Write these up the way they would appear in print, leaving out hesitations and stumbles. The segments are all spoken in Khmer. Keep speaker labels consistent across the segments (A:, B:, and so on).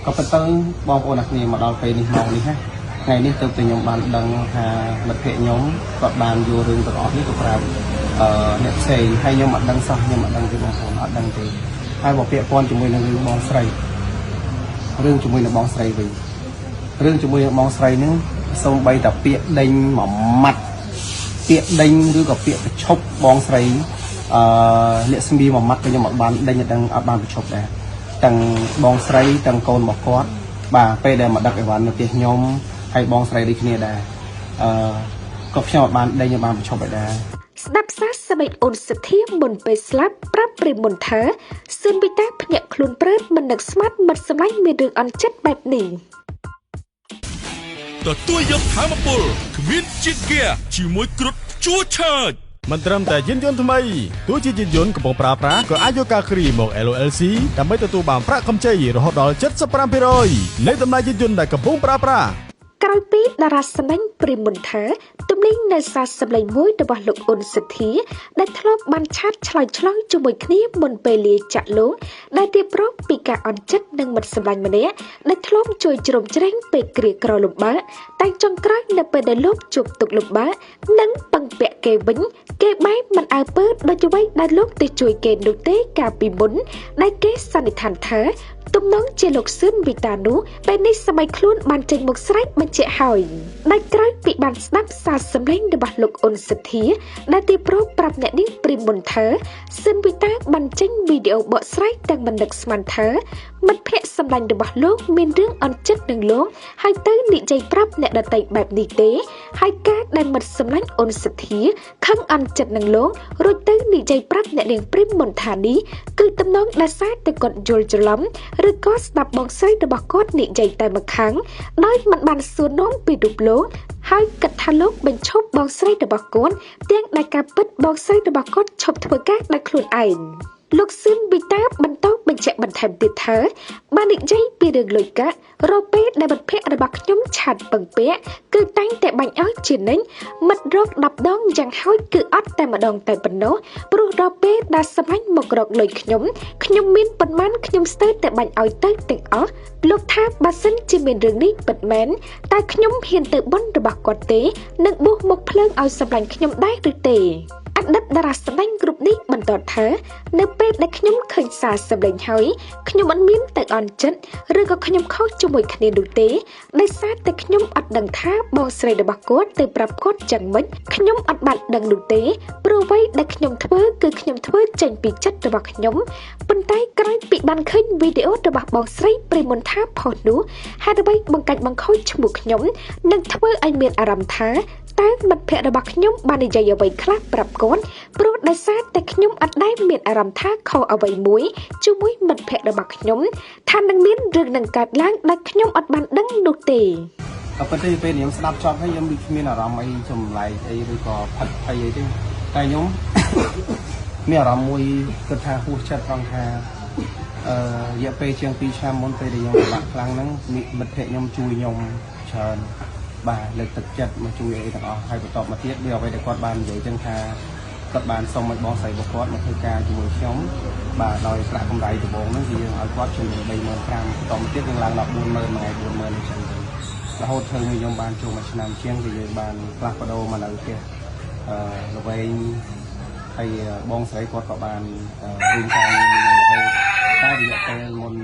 A: ก็เป็นต้นบองโอนักนี่มาดอลไปนี่มองนี่ฮะไงนี่เติมตัวโยมบานดังหาบัดเพยโยมกับบานยูเรื่องตัวออกนี่ตัวเราเนี่ยเซย์ให้โยมมาดังซะโยมมาดังที่บองโอนักดังที่ให้บอกเปียปอนจมูกในเรื่องบองไสเรื่องจมูกในบองไสไปเรื่องจมูกในบองไสนึงส่งใบแต่เปียดิงหม่อมมัดเปียดิงหรือกับเปียชบบองไสเนี่ยสมีหม่อมมัดก็โยมมาบานดิงดังอับบานไปชบได้จังบองไสจังโกนบอกกอดบ่าไปได้มาดักไอ้วันเปียโยมให้บองไสได้ขี้ได้ก็เชื่อว่าบานได้ยังบานไปชบไปได้
B: ស្ដាប់សាស្ត្រអូនសធាមុនពេលស្លាប់ប្រាប់ប្រិមុនថាសឿនប៊ីតាភ្ញាក់ខ្លួនព្រឺតមិននឹកស្មាត់មិនសម្លាញ់មានរឿងអន់ចិត្តបែបនេះ
C: ទទួលយកធម្មពលគ្មានជាតិហ្គាជាមួយគ្រុឌជួឆើត
D: មិនត្រឹមតែយានយន្តថ្មីទោះជាយានយន្តកំពុងប្រើប្រាស់ក៏អាចយកការគ្រីមក LLC ដើម្បីទទួលបានប្រាក់កម្ចីរហូតដល់ 75% នៃតម្លៃយានយន្តដែលកំពុងប្រើប្រាស់
B: ក្រោយពីតារាសម្ដែងព្រីមុនថាទំនាញនៅសារសម្លេងមួយរបស់លោកអ៊ុនសធាដែលធ្លាប់បានឆាតឆ្លើយឆ្លងជាមួយគ្នាមុនពេលលាចាក់លោកដែលរៀបរាប់ពីការអន់ចិត្តនឹងមិត្តសម្លាញ់ម្នាក់ដែលធ្លាប់ជួយជ្រោមជ្រែងពេលគ្រាក្រលំបាកតែចុងក្រោយនៅពេលដែលលោកជួបទុក្ខលំបាកនិងពឹងពាក់គេវិញគេបែរមិនអើពើដូចអ្វីដែលលោកទៅជួយគេនោះទេកាលពីមុនដែលគេសន្និដ្ឋានថាទំនងជាលោកសឿនវីតានោះពេលនេះសម័យខ្លួនបានចេញមកស្រែកបញ្ជាក់ហើយដែលក្រោយពីបានស្ដាប់សារសម្លេងរបស់លោកអ៊ុនសធាដែលទីប្រុសប្រាប់អ្នកនាងព្រីមុនថាសឿនវីតាបានចេញវីដេអូបកស្រាយទាំងមិននឹកស្មានថាមិត្តភក្តិសម្លាញ់របស់លោកមានរឿងអន់ចិត្តនឹងលោកហើយទៅនិយាយប្រាប់អ្នកដទៃបែបនេះទេហើយការដែលមិត្តសម្លាញ់អ៊ុនសធាខឹងអន់ចិត្តនឹងលោករួចទៅនិយាយប្រាប់អ្នកនាងព្រីមុនថានេះគឺទំនងដែលសារតែគាត់យល់ច្រឡំឬក៏ស្ដាប់បងស្រីរបស់គាត់និយាយតែម្ខាងដោយមិនបានសួរនាំពីរូបលោកហើយគិតថាលោកបញ្ឈប់បងស្រីរបស់គាត់ទាំងដែលការពិតបងស្រីរបស់គាត់ឈប់ធ្វើការដោយខ្លួនឯងលោកសឿនប៊ីតាបន្តបញ្ជាក់បន្ថែមទៀតថាបាននិយាយពីរឿងលុយកាក់រកពេលដែលមិត្តភក្តិរបស់ខ្ញុំឆាតពឹងពាក់គឺតែងតែបាញ់ឲ្យជានិញមិត្តរក10ដងយ៉ាងហោចគឺអត់តែម្ដងតែប៉ុណ្ណោះព្រោះរកពេលដែលសម្លាញ់មករកលុយខ្ញុំមានប៉ុន្មានខ្ញុំស្ទើរតែបាញ់ឲ្យទៅទាំងអស់លោកថាបើសិនជាមានរឿងនេះពិតមែនតែខ្ញុំហ៊ានទៅបន់របស់គាត់ទេនឹងបួសមុខភ្លើងឲ្យសម្លាញ់ខ្ញុំដែរឬទេអតីតតារាសម្ដែងគ្រប់នេះបន្តថានៅពេលដែលខ្ញុំឃើញសារសម្លេងហើយខ្ញុំអត់មានទៅអន់ចិត្តឬក៏ខ្ញុំខុសជាមួយគ្នានោះទេដោយសារតែខ្ញុំអត់ដឹងថាបងស្រីរបស់គាត់ទៅប្រាប់គាត់យ៉ាងម៉េចខ្ញុំអត់បានដឹងនោះទេព្រោះអ្វីដែលខ្ញុំធ្វើគឺខ្ញុំធ្វើចេញពីចិត្តរបស់ខ្ញុំប៉ុន្តែក្រោយពីបានឃើញវីដេអូរបស់បងស្រីព្រីមុនថាផុសនោះហេតុអ្វីបង្កាច់បង្ខូចឈ្មោះខ្ញុំនិងធ្វើឲ្យមានអារម្មណ៍ថាតែមិត្តភក្តិរបស់ខ្ញុំបាននិយាយអ្វីខ្លះប្រាប់គាត់ព្រោះដោយសារតែខ្ញុំអត់ដែលមានអារម្មណ៍ថាខុសអ្វីមួយជាមួយមិត្តភក្តិរបស់ខ្ញុំថានឹងមានរឿងនឹងកើតឡើងដែលខ្ញុំអត់បានដឹងនោះទេ
A: ក៏ប៉ុន្តែពេលខ្ញុំស្ដាប់ចប់ហើយខ្ញុំមិនមានអារម្មណ៍អីចម្លែកអីឬក៏ផិតភ័យអីទេតែខ្ញុំមានអារម្មណ៍មួយគិតថាហួសចិត្តត្រង់ថារយៈពេលជាង2ឆ្នាំមុនពេលដែលខ្ញុំពិបាកខ្លាំងហ្នឹងមិត្តភក្តិខ្ញុំជួយខ្ញុំច្រើនបាទលើកទឹកចិត្តមកជួយអីទាំងអស់ហើយបន្តមកទៀតវាអ្វីដែលគាត់បាននិយាយចឹងថាគាត់បានសុំឲ្យបងស្រីរបស់គាត់មកធ្វើការជាមួយខ្ញុំបាទដោយប្រាក់កម្រៃដំបូងហ្នឹងគឺយើងឲ្យគាត់ជួយ35,000បន្តមកទៀតយើងឡើងដល់40,000មួយថ្ងៃ40,000អញ្ចឹងរហូតធ្វើឲ្យខ្ញុំបានចូលមួយឆ្នាំជាងគឺយើងបានផ្លាស់ប្ដូរមកនៅផ្ទះល្វែងហើយបងស្រីគាត់ក៏បានរៀនការរហូតតែរយៈពេលមុន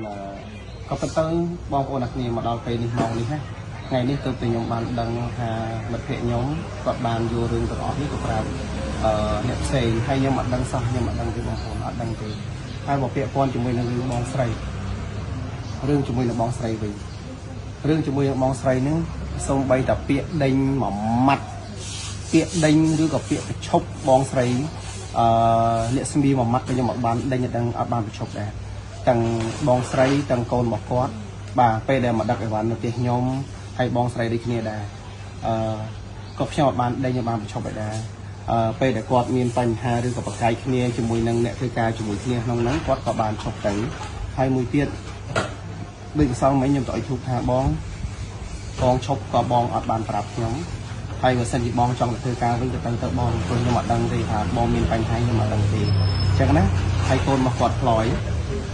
A: ក៏ប៉ុន្តែបងប្អូនអ្នកគ្នាមកដល់ពេលនេះមកនេះណាថ្ងៃនេះទើបតែខ្ញុំបានដឹងថាមិត្តភក្តិខ្ញុំគាត់បានយល់រឿងទាំងអស់នេះក៏ប្រាប់អ្នកផ្សេងហើយខ្ញុំអត់ដឹងសោះខ្ញុំអត់ដឹងទេបងប្អូនអត់ដឹងទេហើយមកពាក់ព័ន្ធជាមួយនឹងរឿងបងស្រីរឿងជាមួយនឹងបងស្រីវិញរឿងជាមួយនឹងបងស្រីហ្នឹងសូម្បីតែពាក្យដេញមួយម៉ាត់ពាក្យដេញឬក៏ពាក្យប្រឈប់បងស្រីអ្នកស្មីមួយម៉ាត់ក៏ខ្ញុំអត់បានដេញដឹងអត់បានប្រឈប់ដែរទាំងបងស្រីទាំងកូនរបស់គាត់បាទពេលដែលមកដឹកអីវ៉ាន់នៅផ្ទះខ្ញុំហើយបងស្រីដូចគ្នាដែរក៏ខ្ញុំអត់បានដេញបានប្រឈប់ឲ្យដែរពេលដែលគាត់មានបញ្ហាឬក៏ប្រកែកគ្នាជាមួយនឹងអ្នកធ្វើការជាមួយគ្នាក្នុងហ្នឹងគាត់ក៏បានឈប់ទៅហើយមួយទៀតដូចម្សិលមិញខ្ញុំទៅឲ្យធូបថាបងឈប់ក៏បងអត់បានប្រាប់ខ្ញុំហើយបើសិនជាបងចង់ទៅធ្វើការវិញទៅទៅបងព្រោះខ្ញុំអត់ដឹងទេថាបងមានបញ្ហាខ្ញុំអត់ដឹងទេអញ្ចឹងណាហើយកូនមកគាត់ផ្លយ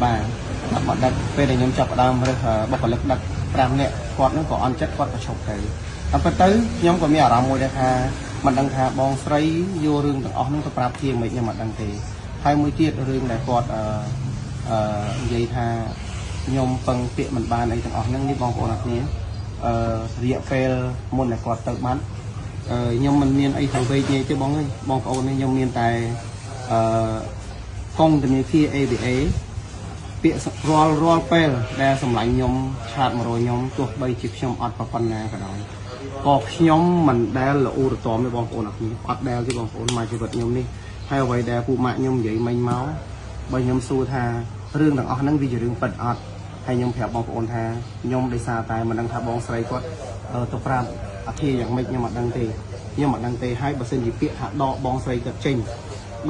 A: បាទ មកដឹកពេលដែលខ្ញុំចាប់ផ្ដើមរើសបុគ្គលិកដឹក5នាក់គាត់នឹងក៏អន់ចិត្តគាត់ក៏ឈប់ទៅតែប៉ុន្តែខ្ញុំក៏មានអារម្មណ៍មួយដែរថាមិនដឹងថាបងស្រីយករឿងទាំងអស់នោះទៅប្រាប់ជាមិនខ្ញុំមិនដឹងទេហើយមួយទៀតរឿងដែលគាត់និយាយថាខ្ញុំពឹងពាក្យមិនបានអីទាំងអស់ហ្នឹងនេះបងប្អូនអរគ្នារយៈពេលមុនដែលគាត់ទៅបាត់ខ្ញុំមិនមានអីទៅវេកទេបងអើយបងប្អូនខ្ញុំមានតែកងធនាគារ ABA ពាក្យរាល់ពេលដែលសម្លាញ់ខ្ញុំឆាត100ខ្ញុំទោះបីជាខ្ញុំអត់ប៉ុណ្ណាក៏ដោយក៏ខ្ញុំមិនដែលល្អរទាំទេបងប្អូនអរគ្នាអត់ដែលទេបងប្អូនមកជីវិតខ្ញុំនេះហើយអ្វីដែលពូម៉ាក់ខ្ញុំនិយាយមិញមកបើខ្ញុំសួរថារឿងទាំងអស់ហ្នឹងវាជារឿងពិតអត់ហើយខ្ញុំប្រាប់បងប្អូនថាខ្ញុំដោយសារតែមិនដឹងថាបងស្រីគាត់ទៅប្រាប់អធិយ៉ាងម៉េចខ្ញុំអត់ដឹងទេខ្ញុំអត់ដឹងទេហើយបើសិនជាពាក្យថាដកបងស្រីគាត់ចេញ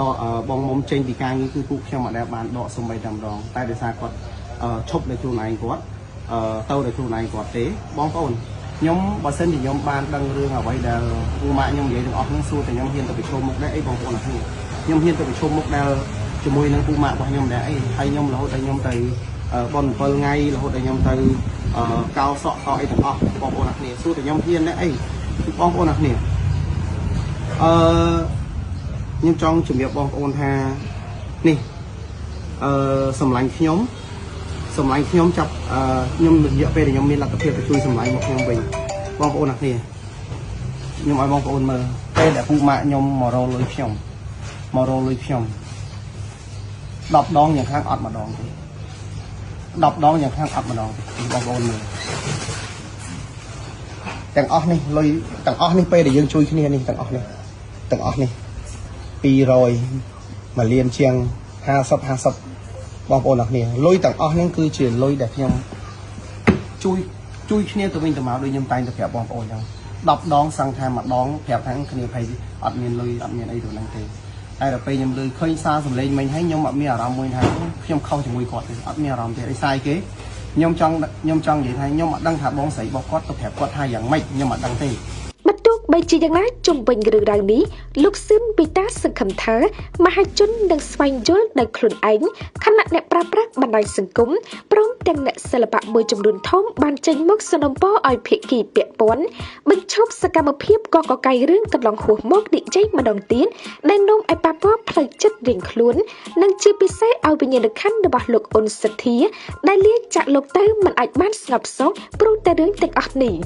A: ដកបងមុំចេញពីការងារគឺពួកខ្ញុំអត់ដែលបានដកសំបីតែម្ដងតែដោយសារគាត់ឈប់ដោយខ្លួនឯងគាត់ទៅដោយខ្លួនឯងគាត់ទេបងប្អូនខ្ញុំបើសិនជាខ្ញុំបានដឹងរឿងអ្វីដែលពូម៉ាក់ខ្ញុំនិយាយទាំងអស់ហ្នឹងសួរតែខ្ញុំហ៊ានទៅប្រជុំមុខដែរអីបងប្អូនអរគ្នាខ្ញុំហ៊ានទៅប្រជុំមុខដែលជាមួយនឹងពូម៉ាក់របស់ខ្ញុំដែរអីហើយខ្ញុំរហូតដល់ខ្ញុំទៅបន7ថ្ងៃរហូតដល់ខ្ញុំទៅកោសក់អីទាំងអស់បងប្អូនអរគ្នាសួរតែខ្ញុំហ៊ានដែរអីបងប្អូនអរគ្នាខ្ញុំចង់ជំរាបបងប្អូនថានេះសម្លាញ់ខ្ញុំចាប់ខ្ញុំរយៈពេលដែលខ្ញុំមានលទ្ធភាពទៅជួយសម្លាញ់មកខ្ញុំវិញបងប្អូនអរគ្នាខ្ញុំឲ្យបងប្អូនមើលពេលដែលពូម៉ាក់ខ្ញុំមករលុយខ្ញុំ10ដងយ៉ាងខាងអត់ម្ដងទេ10ដងយ៉ាងខាងអត់ម្ដងទេបងប្អូនមើលទាំងអស់នេះលុយទាំងអស់នេះពេលដែលយើងជួយគ្នានេះទាំងអស់នេះ200 1លានជាង50បងប្អូនអរគ្នាលុយទាំងអស់ហ្នឹងគឺជាលុយដែលខ្ញុំជួយគ្នាទៅវិញទៅមកដូចខ្ញុំតែងតែប្រាប់បងប្អូនចឹង10ដងសង្ឃថាម្ដងប្រាប់ថាគ្នាភ័យអត់មានលុយអត់មានអីទៅហ្នឹងទេតែដល់ពេលខ្ញុំលើឃើញសារសម្លេងមិញហើយខ្ញុំអត់មានអារម្មណ៍មួយថាខ្ញុំខុសជាមួយគាត់ទេអត់មានអារម្មណ៍ទេអីសាយគេខ្ញុំចង់និយាយថាខ្ញុំអត់ដឹងថាបងស្រីរបស់គាត់ទៅប្រាប់គាត់ថាយ៉ាងម៉េចខ្ញុំអត់ដឹងទេ
B: បើទោះបីជាយ៉ាងណាជុំវិញរឿងរ៉ាវនេះលោកស៊ឹមពីតាសង្ឃឹមថាមហាជននឹងស្វែងយល់ដោយខ្លួនឯងខណៈអ្នកប្រើប្រាស់បណ្ដាញសង្គមព្រមទាំងអ្នកសិល្បៈមួយចំនួនធំបានចេញមុខសនំពរឲ្យភាគីពាក់ព័ន្ធបញ្ឈប់សកម្មភាពកកកាយរឿងកន្លងហួសមកនិយាយម្ដងទៀតដែលនាំឲ្យប៉ះពាល់ផ្លូវចិត្តរៀងខ្លួននិងជាពិសេសឲ្យវិញ្ញាណក្ខន្ធរបស់លោកអ៊ុនសទ្ធាដែលលាចាក់លោកទៅមិនអាចបានស្ងប់សុខព្រោះតែរឿងទាំងអស់នេះ